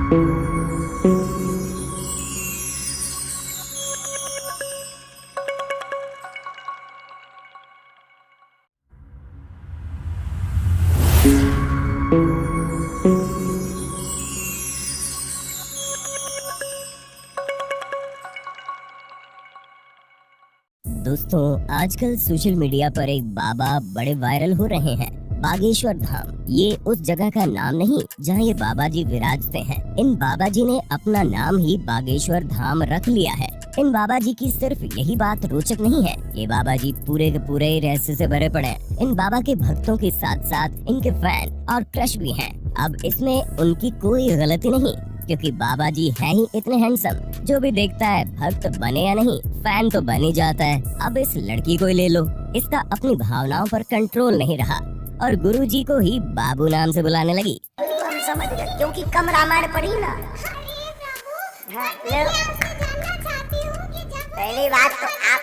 दोस्तों, आजकल social media पर एक बाबा बड़े वायरल हो रहे हैं। बागेश्वर धाम, ये उस जगह का नाम नहीं जहाँ ये बाबा जी विराजते हैं। इन बाबा जी ने अपना नाम ही बागेश्वर धाम रख लिया है। इन बाबा जी की सिर्फ यही बात रोचक नहीं है, ये बाबा जी पूरे के पूरे रहस्य से भरे पड़े हैं। इन बाबा के भक्तों के साथ साथ इनके फैन और क्रश भी हैं। अब इसमें उनकी कोई गलती नहीं, क्योंकि बाबा जी हैं ही इतने हैंडसम, जो भी देखता है भक्त बने या नहीं फैन तो बन ही जाता है। अब इस लड़की को ही ले लो, इसका अपनी भावनाओं पर कंट्रोल नहीं रहा और गुरुजी को ही बाबू नाम से बुलाने लगी। हम समझ गए, क्योंकि कम रामायण पढ़ी ना। हाँ, पहली बात तो आप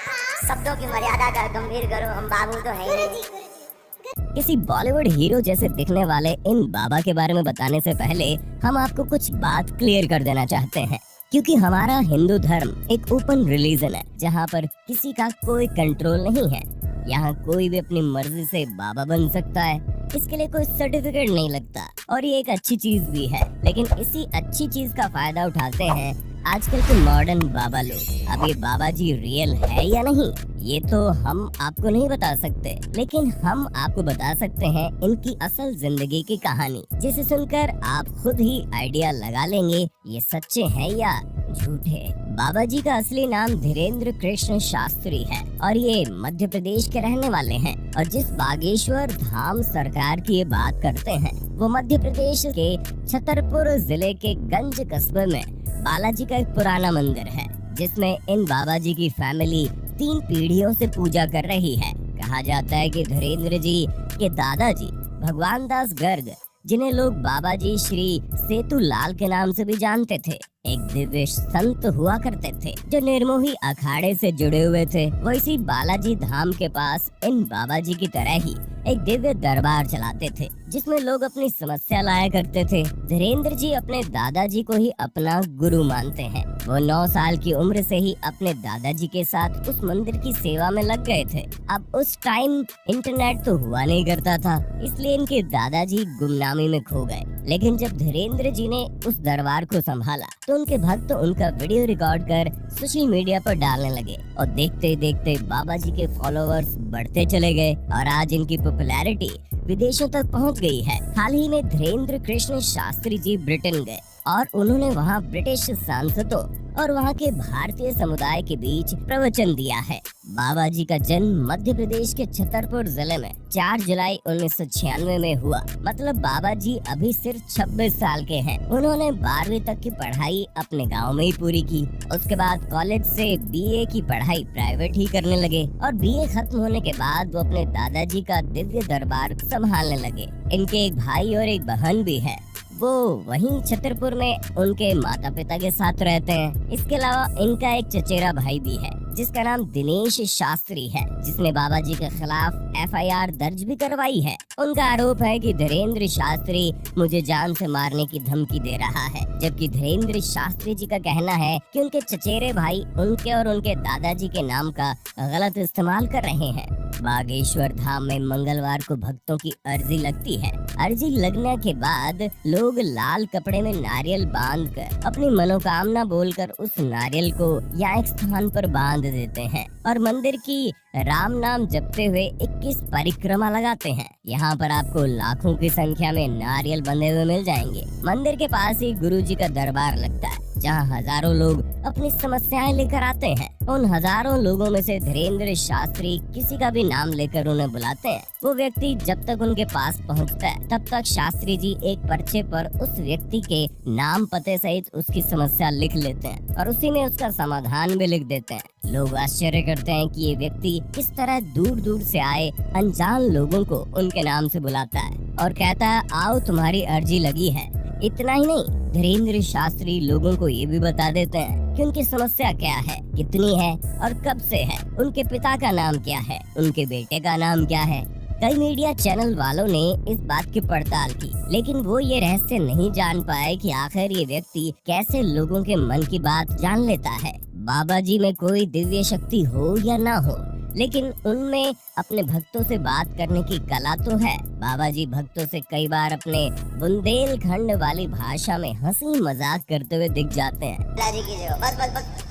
शब्दों की मर्यादा का गंभीर करो, हम बाबू तो है ही नहीं। किसी बॉलीवुड हीरो जैसे दिखने वाले इन बाबा के बारे में बताने से पहले हम आपको कुछ बात क्लियर कर देना चाहते हैं, क्योंकि हमारा हिंदू धर्म एक ओपन रिलीजन है, जहाँ पर किसी का कोई कंट्रोल नहीं है। यहाँ कोई भी अपनी मर्जी से बाबा बन सकता है, इसके लिए कोई सर्टिफिकेट नहीं लगता और ये एक अच्छी चीज भी है। लेकिन इसी अच्छी चीज का फायदा उठाते हैं आजकल के मॉडर्न बाबा लोग। अब ये बाबा जी रियल है या नहीं, ये तो हम आपको नहीं बता सकते, लेकिन हम आपको बता सकते हैं इनकी असल जिंदगी की कहानी, जिसे सुनकर आप खुद ही आइडिया लगा लेंगे ये सच्चे हैं या झूठे। बाबा जी का असली नाम धीरेन्द्र कृष्ण शास्त्री है और ये मध्य प्रदेश के रहने वाले हैं। और जिस बागेश्वर धाम सरकार की ये बात करते हैं, वो मध्य प्रदेश के छतरपुर जिले के गंज कस्बे में बालाजी का एक पुराना मंदिर है, जिसमें इन बाबा जी की फैमिली 3 पीढ़ियों से पूजा कर रही है। कहा जाता है कि धीरेन्द्र जी के दादाजी भगवान दास गर्ग, जिन्हें लोग बाबा जी श्री सेतु लाल के नाम से भी जानते थे, एक दिव्य संत हुआ करते थे जो निर्मोही अखाड़े से जुड़े हुए थे। वो इसी बालाजी धाम के पास इन बाबा जी की तरह ही एक दिव्य दरबार चलाते थे, जिसमें लोग अपनी समस्या लाया करते थे। धीरेन्द्र जी अपने दादाजी को ही अपना गुरु मानते हैं। वो 9 साल की उम्र से ही अपने दादाजी के साथ उस मंदिर की सेवा में लग गए थे। अब उस टाइम इंटरनेट तो हुआ नहीं करता था, इसलिए इनके दादाजी गुमनामी में खो गए। लेकिन जब धीरेन्द्र जी ने उस दरबार को संभाला तो उनके भक्त उनका वीडियो रिकॉर्ड कर सोशल मीडिया पर डालने लगे और देखते देखते बाबा जी के फॉलोअर्स बढ़ते चले गए और आज इनकी पॉपुलैरिटी विदेशों तक पहुंच गई है। हाल ही में धीरेन्द्र कृष्ण शास्त्री जी ब्रिटेन गए और उन्होंने वहां ब्रिटिश सांसदों और वहां के भारतीय समुदाय के बीच प्रवचन दिया है। बाबा जी का जन्म मध्य प्रदेश के छतरपुर जिले में 4 जुलाई 1996 में हुआ। मतलब बाबा जी अभी सिर्फ 26 साल के हैं। उन्होंने 12वीं तक की पढ़ाई अपने गांव में ही पूरी की। उसके बाद कॉलेज से बीए की पढ़ाई प्राइवेट ही करने लगे और बीए खत्म होने के बाद वो अपने दादाजी का दिव्य दरबार संभालने लगे। इनके एक भाई और एक बहन भी है, वो वहीं छतरपुर में उनके माता पिता के साथ रहते हैं। इसके अलावा इनका एक चचेरा भाई भी है जिसका नाम दिनेश शास्त्री है, जिसने बाबा जी के खिलाफ FIR दर्ज भी करवाई है। उनका आरोप है कि धीरेन्द्र शास्त्री मुझे जान से मारने की धमकी दे रहा है, जबकि धीरेन्द्र शास्त्री जी का कहना है कि उनके चचेरे भाई उनके और उनके दादाजी के नाम का गलत इस्तेमाल कर रहे हैं। बागेश्वर धाम में मंगलवार को भक्तों की अर्जी लगती है। अर्जी लगने के बाद लोग लाल कपड़े में नारियल बांधकर अपनी मनोकामना बोलकर उस नारियल को या एक स्थान पर बांध देते हैं और मंदिर की राम नाम जपते हुए 21 परिक्रमा लगाते हैं। यहाँ पर आपको लाखों की संख्या में नारियल बंधे हुए मिल जाएंगे। मंदिर के पास ही गुरुजी का दरबार लगता है, जहाँ हजारों लोग अपनी समस्याएं लेकर आते हैं। उन हजारों लोगों में से धीरेन्द्र शास्त्री किसी का भी नाम लेकर उन्हें बुलाते हैं। वो व्यक्ति जब तक उनके पास पहुँचता है तब तक शास्त्री जी एक पर्चे पर उस व्यक्ति के नाम पते सहित उसकी समस्या लिख लेते हैं और उसी में उसका समाधान भी लिख देते हैं। लोग आश्चर्य करते हैं कि ये व्यक्ति किस तरह दूर दूर से आए अनजान लोगों को उनके नाम से बुलाता है और कहता है आओ तुम्हारी अर्जी लगी है। इतना ही नहीं, धीरेन्द्र शास्त्री लोगों को ये भी बता देते हैं कि उनकी समस्या क्या है, कितनी है और कब से है, उनके पिता का नाम क्या है, उनके बेटे का नाम क्या है, कई मीडिया चैनल वालों ने इस बात की पड़ताल की, लेकिन वो ये रहस्य नहीं जान पाए कि आखिर ये व्यक्ति कैसे लोगों के मन की बात जान लेता है। बाबा जी में कोई दिव्य शक्ति हो या ना हो, लेकिन उनमें अपने भक्तों से बात करने की कला तो है। बाबा जी भक्तों से कई बार अपने बुंदेलखंड वाली भाषा में हंसी मजाक करते हुए दिख जाते हैं। जी कीजिए, बस बस बस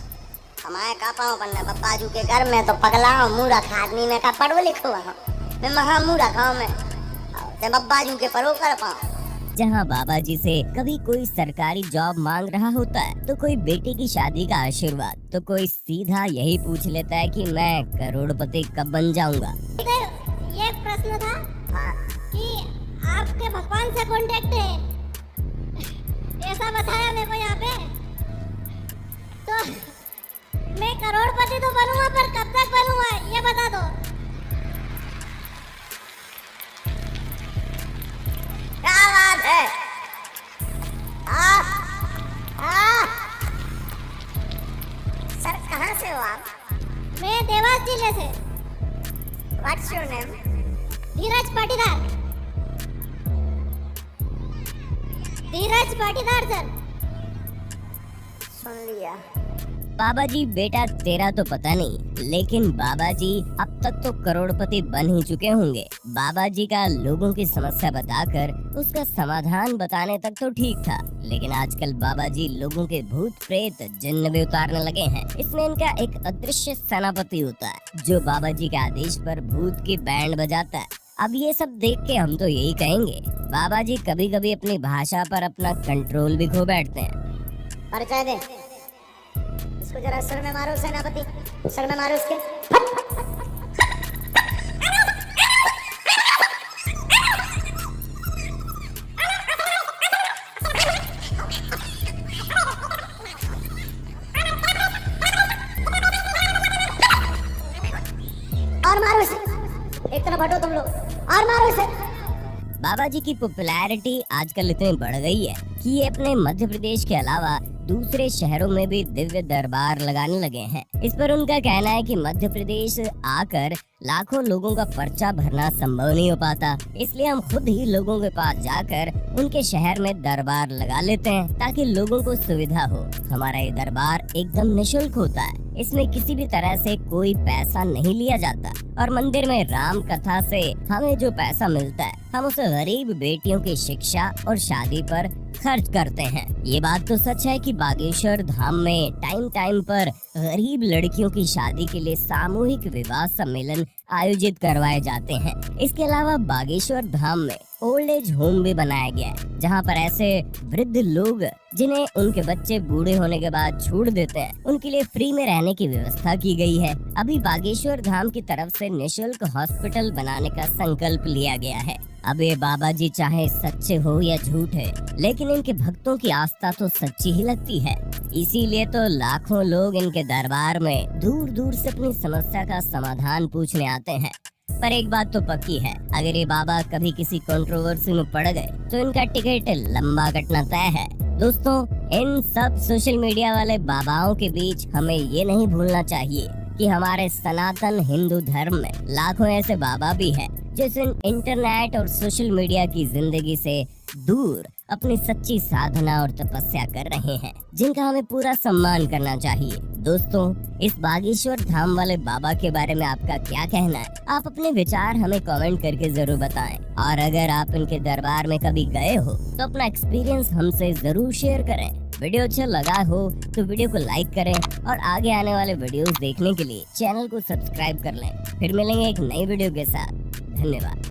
हमारे का पाँव पन्ना पप्पा जू के घर में तो पगला मुड़ा खादनी में का पढ़ो लिखो मैं महा मुड़ा खाओ मैं ते बब्बा जू के परो कर पाऊं। जहाँ बाबा जी से कभी कोई सरकारी जॉब मांग रहा होता है, तो कोई बेटी की शादी का आशीर्वाद, तो कोई सीधा यही पूछ लेता है कि मैं करोड़पति कब बन जाऊंगा। ये प्रश्न था कि आपके भगवान से कांटेक्ट है, ऐसा बताया मेरे को यहाँ पे। तो मैं करोड़पति तो बनूंगा, पर कब तक बनूंगा ये बता दो। क्या बात है? सर कहाँ से हो आप? मैं देवास जिले से। What's your name? Dheeraj Patidar. Dheeraj Patidar sir. सुन लिया। बाबा जी बेटा तेरा तो पता नहीं, लेकिन बाबा जी अब तक तो करोड़पति बन ही चुके होंगे। बाबा जी का लोगों की समस्या बताकर उसका समाधान बताने तक तो ठीक था, लेकिन आजकल बाबा जी लोगों के भूत प्रेत जिन्न भी उतारने लगे हैं। इसमें इनका एक अदृश्य सेनापति होता है जो बाबा जी के आदेश पर भूत की बैंड बजाता है। अब ये सब देख के हम तो यही कहेंगे, बाबा जी कभी कभी अपनी भाषा पर अपना कंट्रोल भी खो बैठते हैं। परिचय दे, इसको जरा सर में मारो सेनापति, सर में मारो इसके। और मारो इसे, एक तरफ हटो तुम लोग, और मारो इसे। बाबा जी की पॉपुलैरिटी आजकल इतनी बढ़ गई है कि ये अपने मध्य प्रदेश के अलावा दूसरे शहरों में भी दिव्य दरबार लगाने लगे हैं। इस पर उनका कहना है कि मध्य प्रदेश आकर लाखों लोगों का पर्चा भरना संभव नहीं हो पाता, इसलिए हम खुद ही लोगों के पास जाकर उनके शहर में दरबार लगा लेते हैं ताकि लोगों को सुविधा हो। हमारा ये दरबार एकदम निशुल्क होता है, इसमें किसी भी तरह से कोई पैसा नहीं लिया जाता, और मंदिर में राम कथा से हमें जो पैसा मिलता है हम उसे गरीब बेटियों की शिक्षा और शादी पर खर्च करते हैं। ये बात तो सच है कि बागेश्वर धाम में टाइम टाइम पर गरीब लड़कियों की शादी के लिए सामूहिक विवाह सम्मेलन आयोजित करवाए जाते हैं। इसके अलावा बागेश्वर धाम में ओल्ड एज होम भी बनाया गया है, जहां पर ऐसे वृद्ध लोग जिन्हें उनके बच्चे बूढ़े होने के बाद छोड़ देते हैं, उनके लिए फ्री में रहने की व्यवस्था की गई है। अभी बागेश्वर धाम की तरफ से निशुल्क हॉस्पिटल बनाने का संकल्प लिया गया है। अब ये बाबा जी चाहे सच्चे हो या झूठे, लेकिन इनके भक्तों की आस्था तो सच्ची ही लगती है, इसीलिए तो लाखों लोग इनके दरबार में दूर दूर से अपनी समस्या का समाधान पूछने आते हैं। पर एक बात तो पक्की है, अगर ये बाबा कभी किसी कंट्रोवर्सी में पड़ गए तो इनका टिकट लंबा कटना तय है। दोस्तों, इन सब सोशल मीडिया वाले बाबाओं के बीच हमें ये नहीं भूलना चाहिए कि हमारे सनातन हिंदू धर्म में लाखों ऐसे बाबा भी हैं जो इंटरनेट और सोशल मीडिया की जिंदगी से दूर अपनी सच्ची साधना और तपस्या कर रहे हैं, जिनका हमें पूरा सम्मान करना चाहिए। दोस्तों, इस बागेश्वर धाम वाले बाबा के बारे में आपका क्या कहना है? आप अपने विचार हमें कमेंट करके जरूर बताएं, और अगर आप इनके दरबार में कभी गए हो तो अपना एक्सपीरियंस हमसे जरूर शेयर करें। वीडियो अच्छा लगा हो तो वीडियो को लाइक करें, और आगे आने वाले वीडियोस देखने के लिए चैनल को सब्सक्राइब कर लें। फिर मिलेंगे एक नई वीडियो के साथ। धन्यवाद।